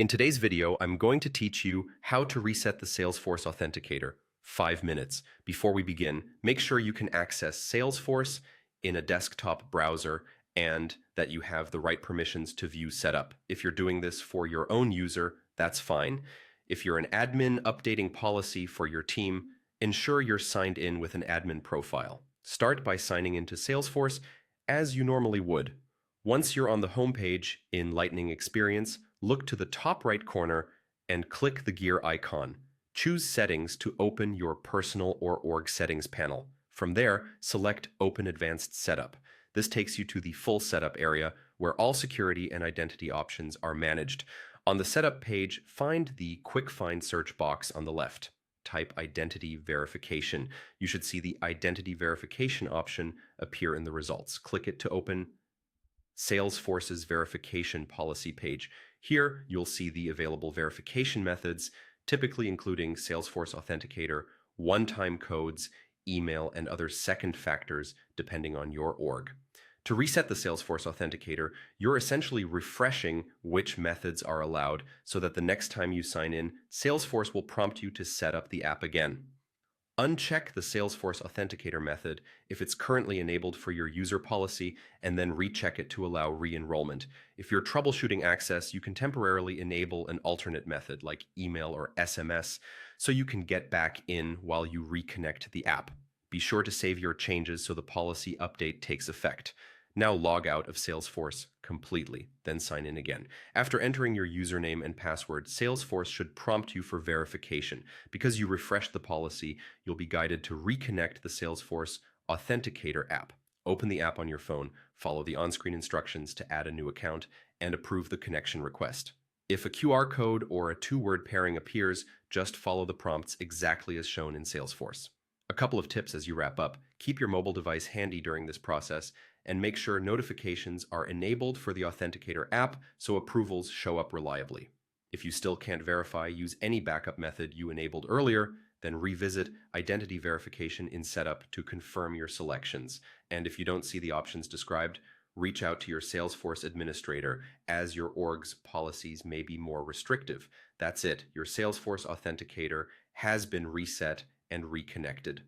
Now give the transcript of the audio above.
In today's video, I'm going to teach you how to reset the Salesforce Authenticator. 5 minutes. Before we begin, make sure you can access Salesforce in a desktop browser and that you have the right permissions to view setup. If you're doing this for your own user, that's fine. If you're an admin updating policy for your team, ensure you're signed in with an admin profile. Start by signing into Salesforce as you normally would. Once you're on the home page in Lightning Experience, look to the top right corner and click the gear icon. Choose Settings to open your personal or org settings panel. From there, select Open Advanced Setup. This takes you to the full setup area where all security and identity options are managed. On the setup page, find the Quick Find search box on the left. Type Identity Verification. You should see the Identity Verification option appear in the results. Click it to open Salesforce's verification policy page. Here, you'll see the available verification methods, typically including Salesforce Authenticator, one-time codes, email, and other second factors depending on your org. To reset the Salesforce Authenticator, you're essentially refreshing which methods are allowed so that the next time you sign in, Salesforce will prompt you to set up the app again. Uncheck the Salesforce Authenticator method if it's currently enabled for your user policy, and then recheck it to allow re-enrollment. If you're troubleshooting access, you can temporarily enable an alternate method like email or SMS so you can get back in while you reconnect the app. Be sure to save your changes so the policy update takes effect. Now log out of Salesforce completely, then sign in again. After entering your username and password, Salesforce should prompt you for verification. Because you refreshed the policy, you'll be guided to reconnect the Salesforce Authenticator app. Open the app on your phone, follow the on-screen instructions to add a new account, and approve the connection request. If a QR code or a two-word pairing appears, just follow the prompts exactly as shown in Salesforce. A couple of tips as you wrap up. Keep your mobile device handy during this process and make sure notifications are enabled for the Authenticator app so approvals show up reliably. If you still can't verify, use any backup method you enabled earlier, then revisit identity verification in setup to confirm your selections. And if you don't see the options described, reach out to your Salesforce administrator as your org's policies may be more restrictive. That's it. Your Salesforce Authenticator has been reset and reconnected.